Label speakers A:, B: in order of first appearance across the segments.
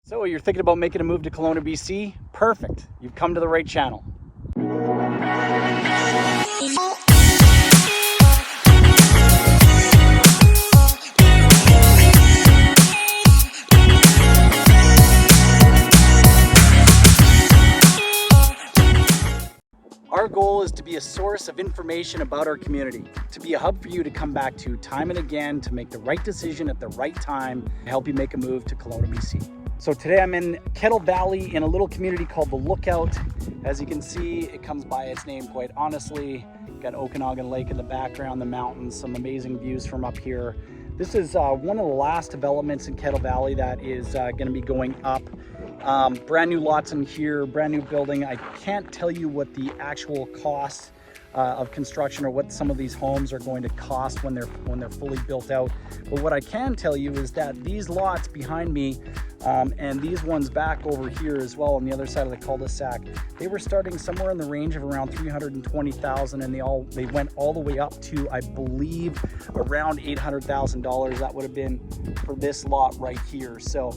A: So you're thinking about making a move to Kelowna BC? Perfect. You've come to the right channel. Our goal is to be a source of information about our community, to be a hub for you to come back to time and again, to make the right decision at the right time, to help you make a move to Kelowna BC. So today I'm in Kettle Valley in a little community called The Lookout. As you can see, it comes by its name quite honestly. Got Okanagan Lake in the background, the mountains, some amazing views from up here. This is one of the last developments in Kettle Valley that is going to be going up. Brand new lots in here, brand new building. I can't tell you what the actual cost of construction or what some of these homes are going to cost when they're fully built out. But what I can tell you is that these lots behind me and these ones back over here as well on the other side of the cul-de-sac, they were starting somewhere in the range of around $320,000, and they went all the way up to, I believe, around $800,000. That would have been for this lot right here. So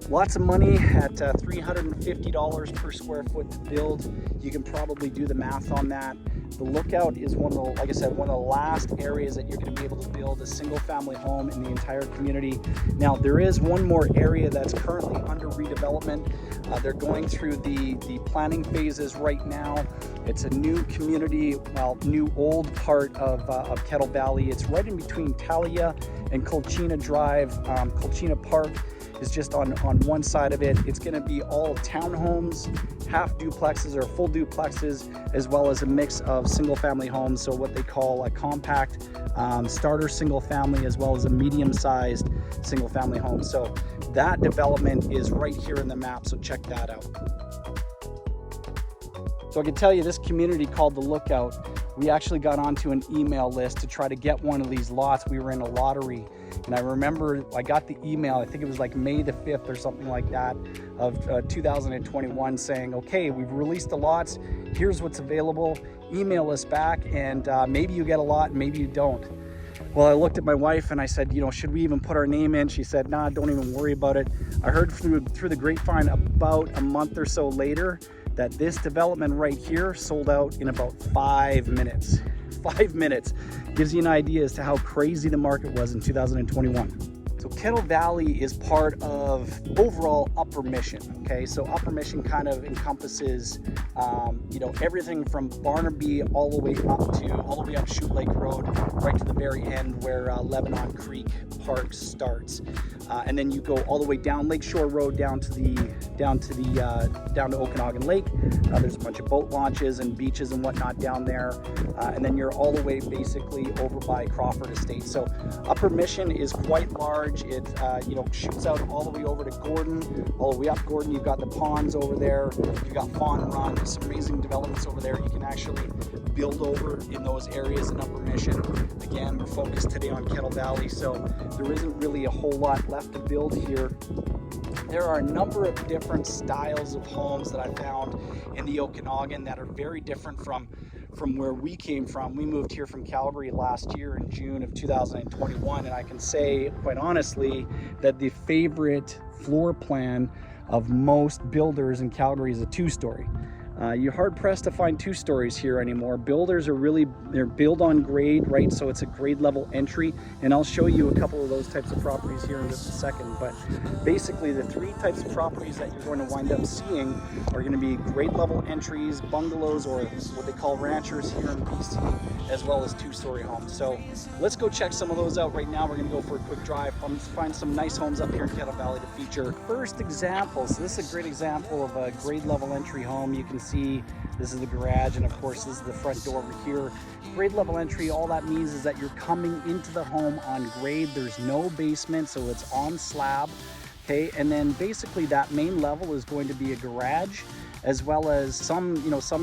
A: lots of money at $350 per square foot to build. You can probably do the math on that. The Lookout is one of the, like I said, one of the last areas that you're going to be able to build a single family home in the entire community. Now there is one more area that's currently under redevelopment. They're going through the planning phases right now. It's a new community, well, new old part of Kettle Valley. It's right in between Talia and Quilchena Drive. Quilchena Park is just on one side of it. It's going to be all townhomes, half duplexes or full duplexes, as well as a mix of single family homes. So what they call a compact starter single family, as well as a medium-sized single family home. So that development is right here in the map, so check that out. So I can tell you, this community called The Lookout, we actually got onto an email list to try to get one of these lots. We were in a lottery, and I remember I got the email, I think it was like May the 5th or something like that of 2021, saying, okay, we've released the lots, here's what's available, email us back, and maybe you get a lot, maybe you don't. Well, I looked at my wife and I said, you know, should we even put our name in? She said, nah, don't even worry about it. I heard through the grapevine about a month or so later that this development right here sold out in about 5 minutes. 5 minutes gives you an idea as to how crazy the market was in 2021. So Kettle Valley is part of overall Upper Mission, okay? So Upper Mission kind of encompasses, you know, everything from Barnaby all the way up Chute Lake Road, right to the very end where Lebanon Creek Park starts. And then you go all the way down Lakeshore Road down to Okanagan Lake. There's a bunch of boat launches and beaches and whatnot down there. And then you're all the way basically over by Crawford Estate. So Upper Mission is quite large. It you know, shoots out all the way over to Gordon, all the way up Gordon. You've got the ponds over there. You've got Fawn Run. There's some amazing developments over there. You can actually build over in those areas in Upper Mission. Again, we're focused today on Kettle Valley, so there isn't really a whole lot left to build here. There are a number of different styles of homes that I found in the Okanagan that are very different from where we came from. We moved here from Calgary last year in June of 2021, and I can say quite honestly that the favorite floor plan of most builders in Calgary is a two-story. You're hard-pressed to find two stories here anymore. Builders are they're build on grade, right? So it's a grade level entry, and I'll show you a couple of those types of properties here in just a second. But basically the three types of properties that you're going to wind up seeing are going to be grade level entries, bungalows, or what they call ranchers here in BC, as well as two-story homes. So let's go check some of those out right now. We're going to go for a quick drive, find some nice homes up here in Kettle Valley to feature. First example, so this is a great example of a grade level entry home. You can see this is the garage, and of course this is the front door over here. Grade level entry, all that means is that you're coming into the home on grade. There's no basement, so it's on slab, okay? And then basically that main level is going to be a garage, as well as some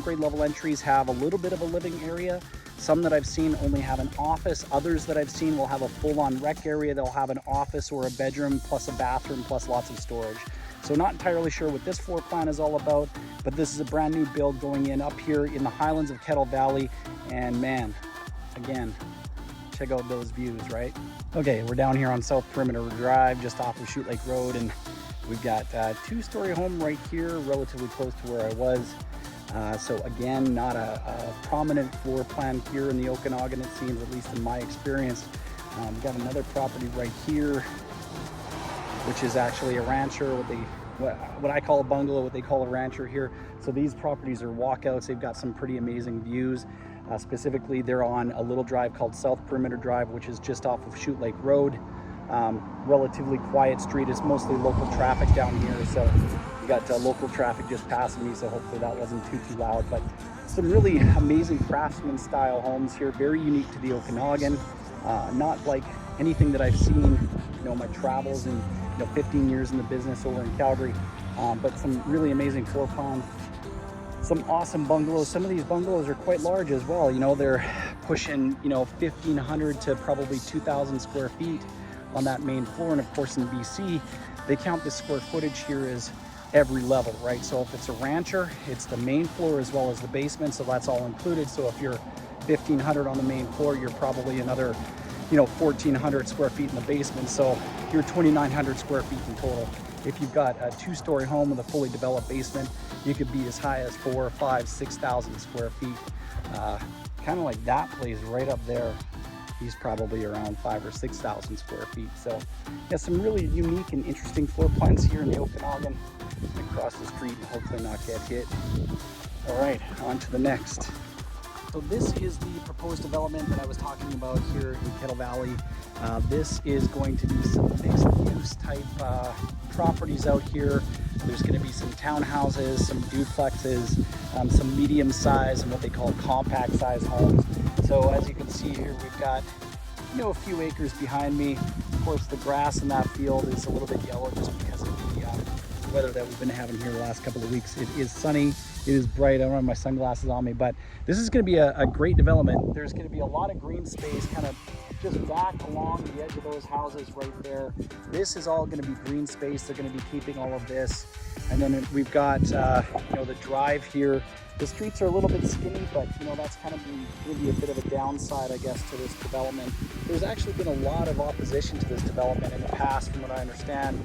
A: grade level entries have a little bit of a living area. Some that I've seen only have an office. Others that I've seen will have a full-on rec area. They'll have an office or a bedroom plus a bathroom plus lots of storage. So not entirely sure what this floor plan is all about, but this is a brand new build going in up here in the highlands of Kettle Valley. And man, again, check out those views, right? Okay, we're down here on South Perimeter Drive, just off of Chute Lake Road, and We've got a 2-story home right here, relatively close to where I was. So again, not a prominent floor plan here in the Okanagan, it seems, at least in my experience. We've got another property right here, which is actually a rancher, what I call a bungalow, what they call a rancher here. So these properties are walkouts. They've got some pretty amazing views. Specifically, they're on a little drive called South Perimeter Drive, which is just off of Chute Lake Road. Relatively quiet street. It's mostly local traffic down here, so you got local traffic just passing me, so hopefully that wasn't too loud. But some really amazing craftsman style homes here, very unique to the Okanagan. Not like anything that I've seen, my travels and 15 years in the business over in Calgary, but some really amazing floor plans, some awesome bungalows. Some of these bungalows are quite large as well. They're pushing 1,500 to probably 2,000 square feet on that main floor. And of course in BC, they count the square footage here as every level, right? So if it's a rancher, it's the main floor as well as the basement, so that's all included. So if you're 1,500 on the main floor, you're probably another 1,400 square feet in the basement, so you're 2,900 square feet in total. If you've got a 2-story home with a fully developed basement, you could be as high as 4,000, 5,000, 6,000 square feet. Kind of like that place right up there. He's probably around 5,000 or 6,000 square feet. So yeah, some really unique and interesting floor plans here in the Okanagan. Across the street and hopefully not get hit. All right, on to the next. So this is the proposed development that I was talking about here in Kettle Valley. This is going to be some mixed use type properties out here. There's going to be some townhouses, some duplexes, some medium size and what they call compact size homes. So as you can see here, we've got a few acres behind me. Of course, the grass in that field is a little bit yellow just because of the weather that we've been having here the last couple of weeks. It is sunny. It is bright. I don't have my sunglasses on me, but this is going to be a great development. There's going to be a lot of green space kind of just back along the edge of those houses right there. This is all going to be green space. They're going to be keeping all of this. And then we've got, the drive here. The streets are a little bit skinny, but that's kind of going to be a bit of a downside, I guess, to this development. There's actually been a lot of opposition to this development in the past, from what I understand.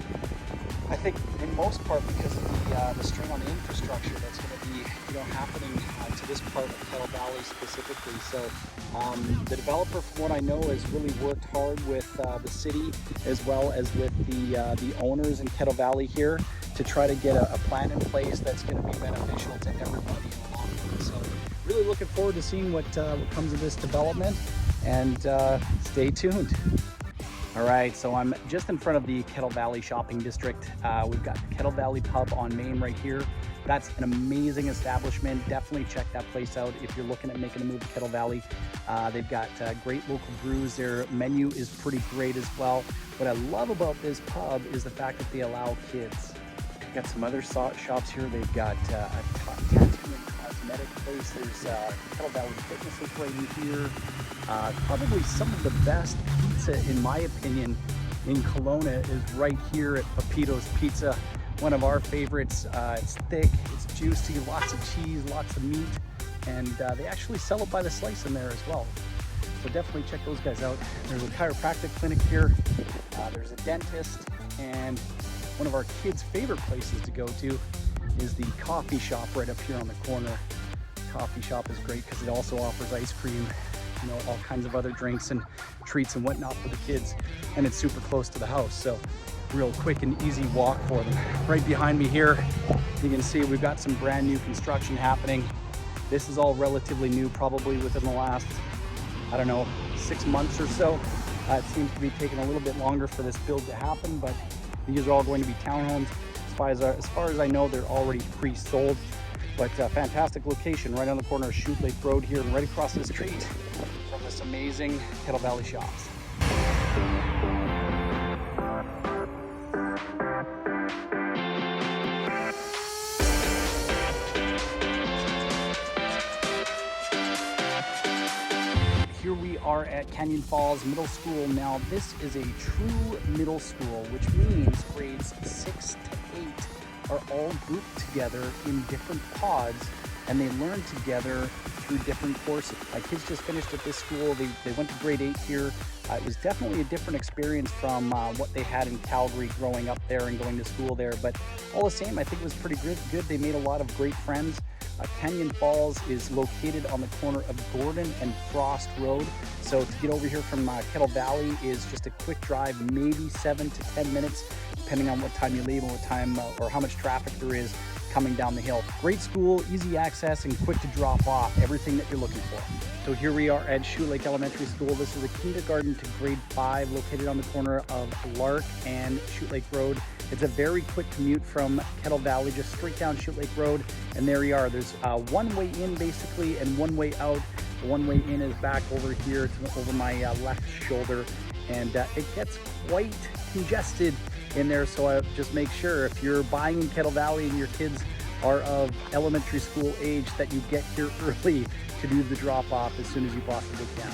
A: I think in most part because of the strain on the infrastructure that's going to be happening to this part of Kettle Valley specifically. So the developer, from what I know, has really worked hard with the city as well as with the owners in Kettle Valley here to try to get a plan in place that's going to be beneficial to everybody in the long run. So really looking forward to seeing what comes of this development, and stay tuned. All right, so I'm just in front of the Kettle Valley shopping district. We've got the Kettle Valley pub on Main right here. That's an amazing establishment. Definitely check that place out if you're looking at making a move to Kettle Valley. They've got great local brews. Their menu is pretty great as well. What I love about this pub is the fact that they allow kids. They've got some other shops here. They've got a tattoo and cosmetic place. There's Kettle Valley Fitness is right in here. Probably some of the best pizza, in my opinion, in Kelowna is right here at Pepito's Pizza. One of our favorites. It's thick, it's juicy, lots of cheese, lots of meat, and they actually sell it by the slice in there as well. So definitely check those guys out. There's a chiropractic clinic here. There's a dentist, and one of our kids' favorite places to go to is the coffee shop right up here on the corner. Coffee shop is great because it also offers ice cream, all kinds of other drinks and treats and whatnot for the kids, and it's super close to the house, so real quick and easy walk for them. Right behind me here, you can see we've got some brand new construction happening. This is all relatively new, probably within the last, 6 months or so. It seems to be taking a little bit longer for this build to happen, but these are all going to be townhomes. As far as I know, they're already pre-sold. But fantastic location right on the corner of Chute Lake Road here, and right across the street from this amazing Kettle Valley shops. Here we are at Canyon Falls Middle School. Now this is a true middle school, which means grades 6 to 8 are all grouped together in different pods and they learn together through different courses. My kids just finished at this school. They went to grade 8 here. It was definitely a different experience from what they had in Calgary growing up there and going to school there, but all the same, I think it was pretty good. They made a lot of great friends. Canyon Falls is located on the corner of Gordon and Frost Road. So to get over here from Kettle Valley is just a quick drive, maybe 7 to 10 minutes, depending on what time you leave and what time or how much traffic there is coming down the hill. Great school, easy access, and quick to drop off, everything that you're looking for. So here we are at Chute Lake Elementary School. This is a kindergarten to grade 5 located on the corner of Lark and Chute Lake Road. It's a very quick commute from Kettle Valley, just straight down Chute Lake Road, and there you are. There's one way in basically and one way out. The one way in is back over here to over my left shoulder, and it gets quite congested in there, so just make sure if you're buying in Kettle Valley and your kids are of elementary school age that you get here early to do the drop-off as soon as you possibly can.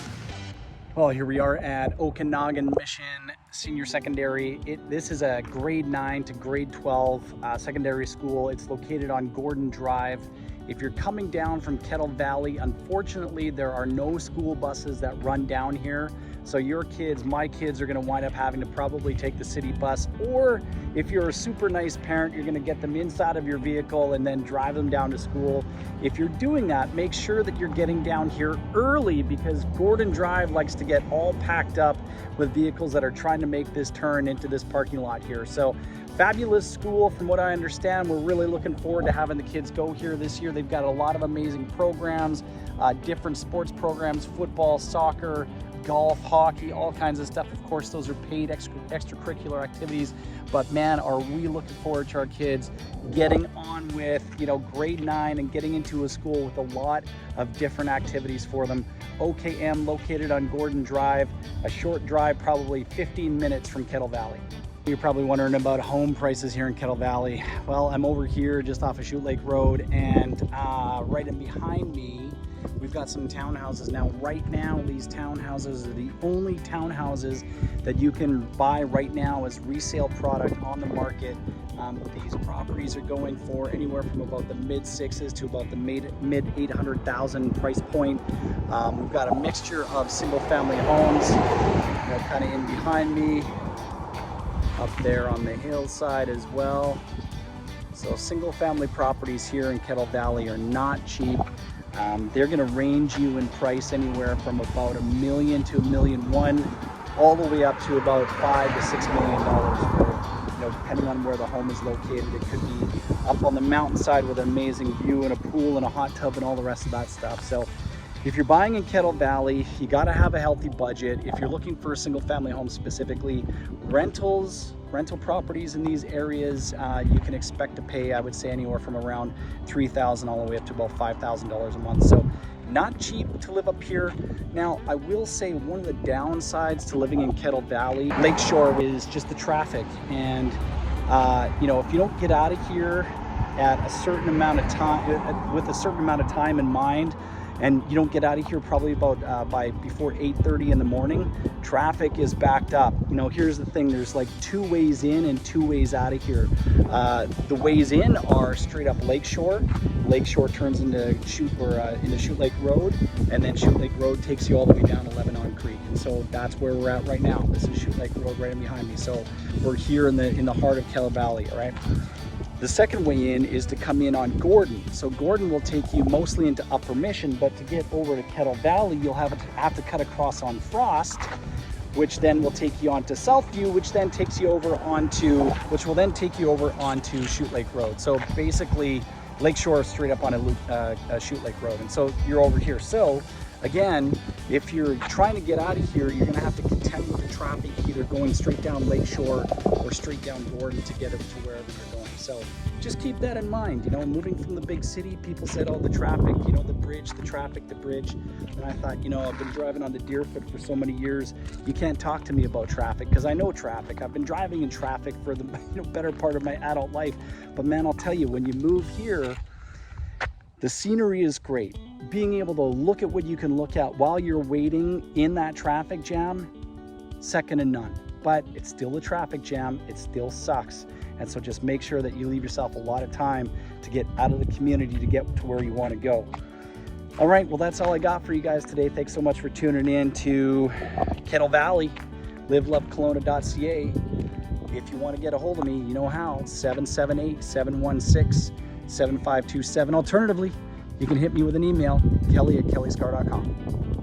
A: Well, here we are at Okanagan Mission Senior Secondary. This is a grade 9 to grade 12 secondary school. It's located on Gordon Drive. If you're coming down from Kettle Valley, unfortunately, there are no school buses that run down here. So your kids, my kids, are gonna wind up having to probably take the city bus, or if you're a super nice parent, you're gonna get them inside of your vehicle and then drive them down to school. If you're doing that, make sure that you're getting down here early, because Gordon Drive likes to get all packed up with vehicles that are trying to make this turn into this parking lot here. So fabulous school from what I understand. We're really looking forward to having the kids go here this year. They've got a lot of amazing programs, different sports programs, football, soccer, golf, hockey, all kinds of stuff. Of course, those are paid extracurricular activities, but man, are we looking forward to our kids getting on with, grade 9 and getting into a school with a lot of different activities for them. OKM located on Gordon Drive, a short drive, probably 15 minutes from Kettle Valley. You're probably wondering about home prices here in Kettle Valley. Well, I'm over here just off of Chute Lake Road, and right in behind me, we've got some townhouses. Now, right now, these townhouses are the only townhouses that you can buy right now as resale product on the market. These properties are going for anywhere from about the mid 6s to about the mid 800,000 price point. We've got a mixture of single family homes, kind of in behind me, up there on the hillside as well. So single family properties here in Kettle Valley are not cheap. They're going to range you in price anywhere from about $1 million to $1.1 million, all the way up to about $5 to $6 million for, depending on where the home is located. It could be up on the mountainside with an amazing view and a pool and a hot tub and all the rest of that stuff. So if you're buying in Kettle Valley, you got to have a healthy budget. If you're looking for a single family home specifically, rental properties in these areas, you can expect to pay, I would say, anywhere from around $3,000 all the way up to about $5,000 a month. So not cheap to live up here. Now, I will say one of the downsides to living in Kettle Valley, Lakeshore, is just the traffic. And if you don't get out of here at a certain amount of time, with a certain amount of time in mind, and you don't get out of here probably about by before 8:30 in the morning, traffic is backed up. Here's the thing, there's like 2 ways in and 2 ways out of here. The ways in are straight up Lakeshore. Lakeshore turns into Chute Lake Road, and then Chute Lake Road takes you all the way down to Lebanon Creek. And so that's where we're at right now. This is Chute Lake Road right in behind me. So we're here in the heart of Kettle Valley, all right? The second way in is to come in on Gordon. So Gordon will take you mostly into Upper Mission, but to get over to Kettle Valley, you'll have to cut across on Frost, which then will take you onto Southview, which will then take you over onto Chute Lake Road. So basically, Lakeshore is straight up on a Chute Lake Road, and so you're over here. So again, if you're trying to get out of here, you're going to have to contend with the traffic, either going straight down Lakeshore or straight down Gordon to get it to wherever you're going. So just keep that in mind. Moving from the big city, people said, oh, the traffic, the bridge, the traffic, the bridge. And I thought, I've been driving on the Deerfoot for so many years. You can't talk to me about traffic, because I know traffic. I've been driving in traffic for the better part of my adult life. But man, I'll tell you, when you move here, the scenery is great. Being able to look at what you can look at while you're waiting in that traffic jam, second to none. But it's still a traffic jam. It still sucks. And so just make sure that you leave yourself a lot of time to get out of the community to get to where you want to go. All right, well, that's all I got for you guys today. Thanks so much for tuning in to Kettle Valley, LiveLoveKelowna.ca. If you want to get a hold of me, you know how, 778-716-7527. Alternatively, you can hit me with an email, kelly@kellyscar.com.